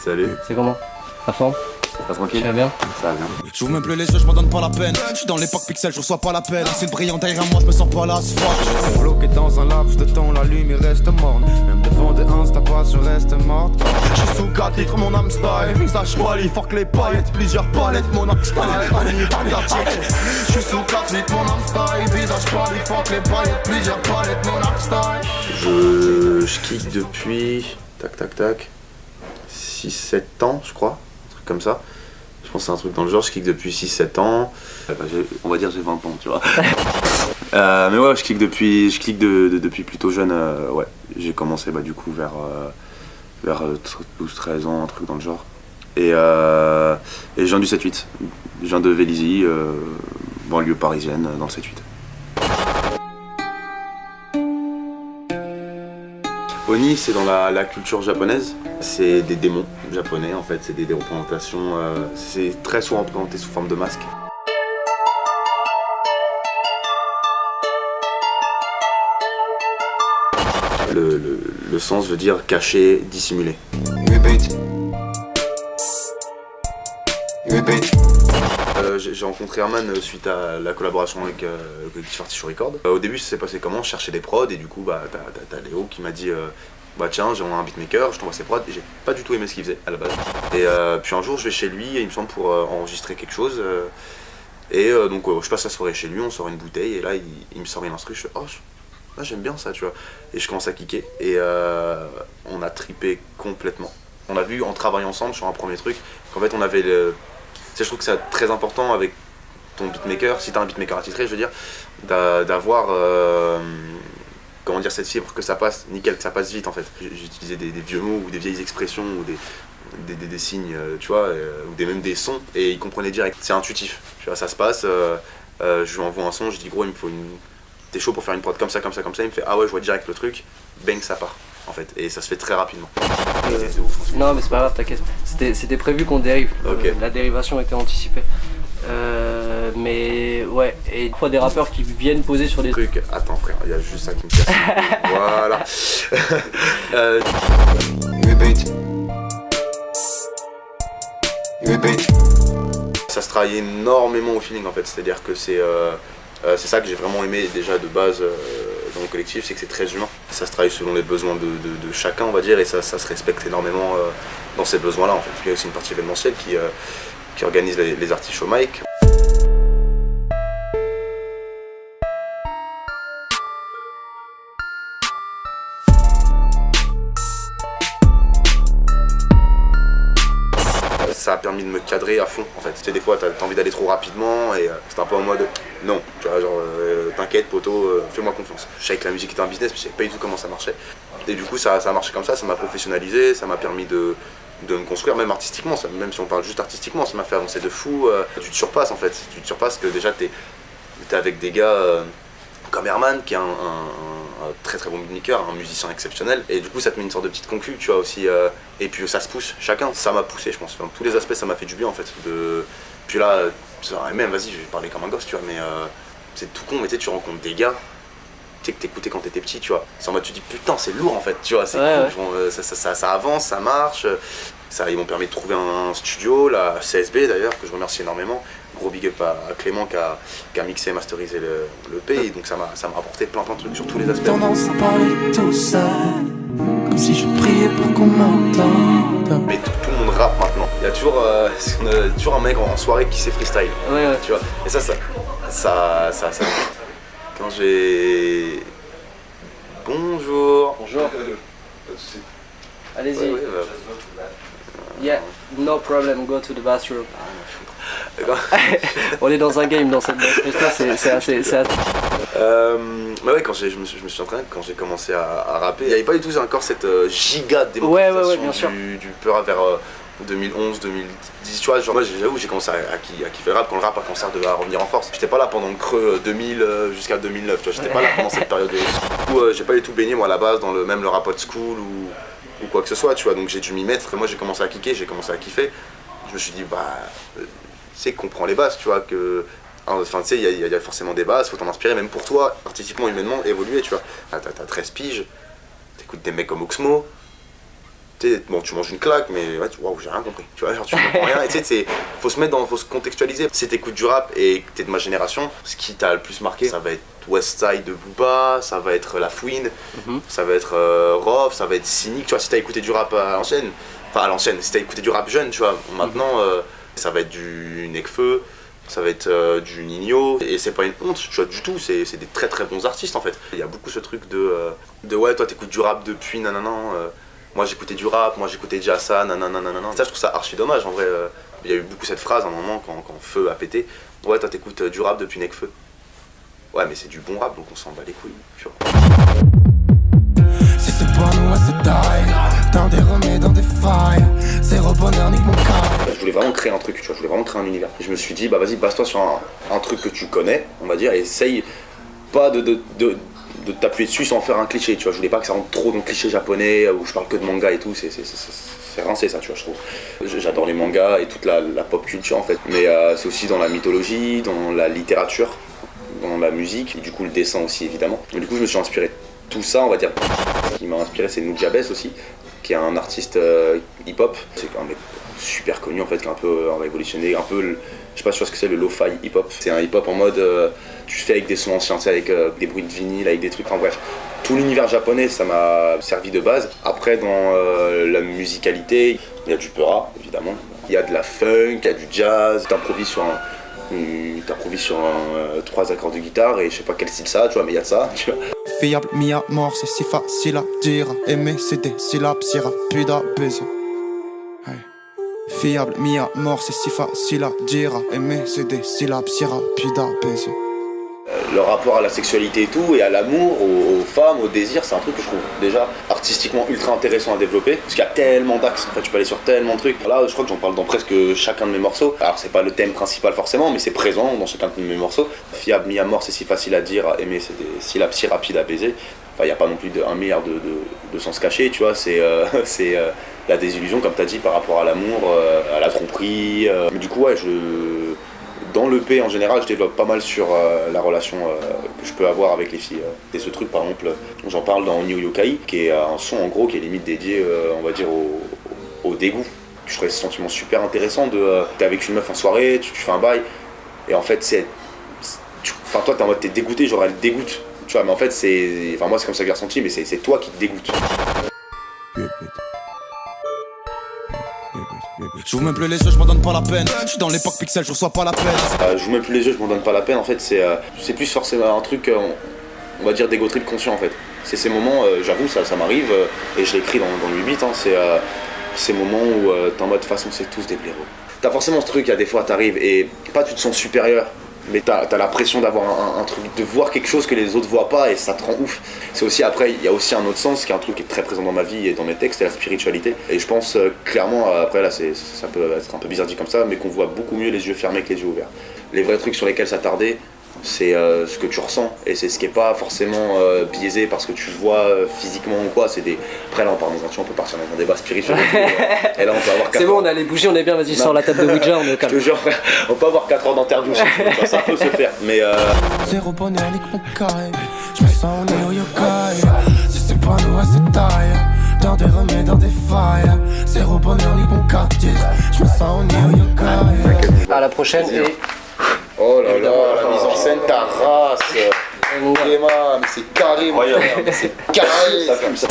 Salut. C'est comment? La forme? Pas tranquille? Tu vas bien? Ça va bien. J'ouvre même plus les yeux, je m'en donne pas la peine. J'suis dans l'époque pixel, je reçois pas l'appel. C'est le brillant derrière moi, je me sens pas l'asphalte. J'suis bloqué dans un laps de temps, la lumière reste morne. Même devant des Insta pass, je reste morte. J'suis sous 4 litres, mon âme style. Visage pâli, fuck les paillettes. Plusieurs palettes, mon âme style. J'suis sous 4 litres, mon âme style. Visage pâli, fuck les paillettes. Plusieurs palettes, mon âme style. Je kick depuis, tac, 6-7 ans, je crois. Un truc comme ça. Je pense que c'est un truc dans le genre, je kick depuis 6-7 ans. On va dire j'ai 20 ans, tu vois. Mais ouais, je kick depuis plutôt jeune. Ouais, j'ai commencé du coup vers 12-13 ans, un truc dans le genre. Et je viens du 7-8. Je viens de Vélizy, banlieue parisienne, dans le 7-8. Oni, c'est dans la culture japonaise. C'est des démons japonais en fait, c'est des représentations. C'est très souvent représenté sous forme de masque. Le sens veut dire caché, dissimulé. J'ai rencontré Herman suite à la collaboration avec le collectif Artichaut Record. Au début ça s'est passé comment? Je cherchais des prods et du coup t'as Léo qui m'a dit tiens j'ai un beatmaker, je t'envoie ses prods et j'ai pas du tout aimé ce qu'il faisait à la base. Et puis un jour je vais chez lui et il me semble pour enregistrer quelque chose donc je passe la soirée chez lui, on sort une bouteille et là il me sort une instru, je fais oh j'aime bien ça tu vois. Et je commence à kicker et on a trippé complètement. On a vu en travaillant ensemble sur un premier truc qu'en fait on avait je trouve que c'est très important avec ton beatmaker, si t'as un beatmaker attitré, je veux dire, d'avoir comment dire cette fibre que ça passe nickel, que ça passe vite en fait. J'utilisais des vieux mots ou des vieilles expressions ou des signes, tu vois, ou même des sons et il comprenait direct. C'est intuitif, tu vois, ça se passe. Je lui envoie un son, je dis gros il me faut t'es chaud pour faire une prod comme ça, il me fait ah ouais je vois direct le truc, bang ça part. En fait, et ça se fait très rapidement. Non mais c'est pas grave, t'inquiète. C'était prévu qu'on dérive. Okay. La dérivation était anticipée. Mais ouais, et une fois des rappeurs qui viennent poser sur des trucs. Attends frère, il y a juste ça qui me casse. Voilà. Ça se travaille énormément au feeling en fait, c'est-à-dire que c'est ça que j'ai vraiment aimé déjà de base dans le collectif, c'est que c'est très humain. Ça se travaille selon les besoins de chacun on va dire et ça se respecte énormément dans ces besoins-là en fait. Il y a aussi une partie événementielle qui organise les artistes au mic. Ça a permis de me cadrer à fond en fait. Tu sais, des fois t'as envie d'aller trop rapidement et c'est un peu en mode non, tu vois, genre t'inquiète poto, fais-moi confiance. Je savais que la musique était un business mais je savais pas du tout comment ça marchait. Et du coup ça a marché comme ça m'a professionnalisé, ça m'a permis de me construire même artistiquement, même si on parle juste artistiquement, ça m'a fait avancer de fou. Tu te surpasses en fait, tu te surpasses que déjà t'es avec des gars comme Herman qui est un très très bon beatmaker, un musicien exceptionnel et du coup ça te met une sorte de petite concu tu vois aussi et puis ça se pousse chacun, ça m'a poussé je pense, dans tous les aspects ça m'a fait du bien en fait puis là même vas-y je vais parler comme un gosse tu vois mais c'est tout con mais tu rencontres des gars tu sais que t'écoutais quand t'étais petit tu vois, c'est en mode tu dis putain c'est lourd en fait tu vois, c'est cool, ouais. Ça avance, ça marche, ils m'ont permis de trouver un studio, la CSB d'ailleurs que je remercie énormément. Gros big up à Clément qui a mixé et masterisé le P, donc ça m'a apporté plein de trucs sur tous les aspects. Tendance à parler tout seul, comme si je priais pour qu'on m'entende. Mais tout le monde rappe maintenant. Il y a toujours un mec en soirée qui sait freestyle. Ouais. Tu vois. Et ça. Quand j'ai... Bonjour. Bonjour. Allez-y. Yeah, no problem, go to the bathroom. On est dans un game dans cette histoire, c'est assez... Mais ouais, je me suis entraîné, quand j'ai commencé à rapper, il n'y avait pas du tout encore cette giga démocratisation du peur vers 2011, 2010, tu vois, genre moi j'avoue j'ai commencé à kiffer le rap quand le rap a commencé à revenir en force. J'étais pas là pendant le creux 2000 jusqu'à 2009, tu vois, j'étais pas là pendant cette période. Du coup j'ai pas du tout baigné moi à la base dans même le rap old school ou quoi que ce soit, tu vois, donc j'ai dû m'y mettre. Moi j'ai commencé à kicker, j'ai commencé à kiffer. Je me suis dit c'est qu'on prend les bases, tu vois, que enfin tu sais il y a forcément des bases, faut t'en inspirer même pour toi, artistiquement, humainement, évoluer, tu vois. T'as 13 piges, t'écoutes des mecs comme Oxmo, Tu sais, bon, tu manges une claque, mais ouais, waouh, j'ai rien compris. Tu vois, genre tu comprends rien. Et tu sais, faut se contextualiser. Si t'écoutes du rap et que t'es de ma génération, ce qui t'a le plus marqué, ça va être Westside de Booba, ça va être La Fouine, ça va être Rof, ça va être Cynic. Tu vois, si t'as écouté du rap à l'ancienne, si t'as écouté du rap jeune, tu vois, maintenant, ça va être du Nekfeu. Ça va être du Nino, et c'est pas une honte, tu vois, du tout, c'est des très très bons artistes en fait. Il y a beaucoup ce truc de ouais, toi t'écoutes du rap depuis nanana, moi j'écoutais du rap, moi j'écoutais déjà ça, nanana. Ça je trouve ça archi dommage en vrai. Il y a eu beaucoup cette phrase à un moment quand Feu a pété, ouais, toi t'écoutes du rap depuis Nekfeu. Ouais, mais c'est du bon rap donc on s'en bat les couilles, tu vois. Si c'est pas nous, c'est taille. Dans des remèdes, dans des failles. Zéro bonheur, nique mon cas. Je voulais vraiment créer un truc, tu vois, je voulais vraiment créer un univers. Et je me suis dit, bah vas-y, base-toi sur un truc que tu connais, on va dire, et essaye pas de t'appuyer dessus sans faire un cliché, tu vois. Je voulais pas que ça rentre trop dans le cliché japonais où je parle que de manga et tout, c'est rincé ça, tu vois, je trouve. J'adore les mangas et toute la pop culture en fait, mais c'est aussi dans la mythologie, dans la littérature, dans la musique, et du coup le dessin aussi évidemment. Et du coup je me suis inspiré de tout ça, on va dire. Ce qui m'a inspiré c'est Nujabes aussi, qui est un artiste hip-hop. C'est un mec super connu en fait, qui a un peu révolutionné, un peu, je sais pas sur ce que c'est le lo-fi hip-hop. C'est un hip-hop en mode, tu fais avec des sons anciens, avec des bruits de vinyle, avec des trucs, enfin bref. Tout l'univers japonais, ça m'a servi de base. Après, dans la musicalité, il y a du peura, évidemment. Il y a de la funk, il y a du jazz. T'improvises sur 3 accords de guitare et je sais pas quel style ça, tu vois, mais il y a de ça, tu vois. Fiable, mi à mort, c'est si facile à dire. Aimer, c'est des syllabes, si rapide à baiser. Hey. Fiable, mi à mort, c'est si facile à dire. Aimer, c'est des syllabes, si rapide à baiser. Le rapport à la sexualité et tout, et à l'amour, aux femmes, au désir, c'est un truc que je trouve déjà artistiquement ultra intéressant à développer, parce qu'il y a tellement d'axes, en fait, tu peux aller sur tellement de trucs. Là, je crois que j'en parle dans presque chacun de mes morceaux. Alors, c'est pas le thème principal forcément, mais c'est présent dans chacun de mes morceaux. Fiable, mi à mort, c'est si facile à dire, aimer, c'est des syllabes si rapides à baiser. Enfin, il n'y a pas non plus un milliard de sens cachés, tu vois, c'est la désillusion, comme tu as dit, par rapport à l'amour, à la tromperie. Mais du coup, ouais, dans l'EP en général, je développe pas mal sur la relation que je peux avoir avec les filles. Et ce truc, par exemple, j'en parle dans New Yokai, qui est un son en gros qui est limite dédié, on va dire, au dégoût. Je trouvais ce sentiment super intéressant t'es avec une meuf en soirée, tu fais un bail, et en fait, toi t'es en mode t'es dégoûté, genre elle te dégoûte. Tu vois, mais en fait, moi c'est comme ça que j'ai ressenti, mais c'est toi qui te dégoûte. J'ouvre même plus les yeux, je m'en donne pas la peine. Je suis dans l'époque pixel, je reçois pas la peine. J'ouvre même plus les yeux, je m'en donne pas la peine. En fait, c'est plus forcément un truc, on va dire, d'ego trip conscient en fait. C'est ces moments, j'avoue, ça m'arrive, et je l'écris dans le 8 bits, hein, c'est ces moments où t'es en mode, de toute façon, c'est tous des blaireaux. T'as forcément ce truc, il y a des fois, t'arrives et pas tu te sens supérieur, mais t'as la pression d'avoir un truc, de voir quelque chose que les autres voient pas et ça te rend ouf. C'est aussi, après, il y a aussi un autre sens qui est un truc qui est très présent dans ma vie et dans mes textes, c'est la spiritualité. Et je pense clairement, après là, ça peut être un peu bizarre dit comme ça, mais qu'on voit beaucoup mieux les yeux fermés que les yeux ouverts. Les vrais trucs sur lesquels s'attarder, c'est ce que tu ressens et c'est ce qui est pas forcément biaisé parce que tu le vois physiquement ou quoi. Après là on part dans on peut partir dans un débat spirituel et là on peut avoir 4 C'est bon, on a les bougies, on est bien, vas-y, sors la table de Ouija, on est au calme. Je te jure, on peut avoir 4 heures d'interview, ça peut se faire, mais Zéro bonheur, nique mon caille. Je me sens au New Yokai. Si c'est pas nous, c'est taille. Dans des remèdes, dans des failles. Zéro bonheur, nique mon quartier. Je me sens au New Yokai. À la prochaine et... oh là là, la mise en scène, ta race. Vraiment, mais c'est carré, mon frère, c'est carré. Ça fume ça.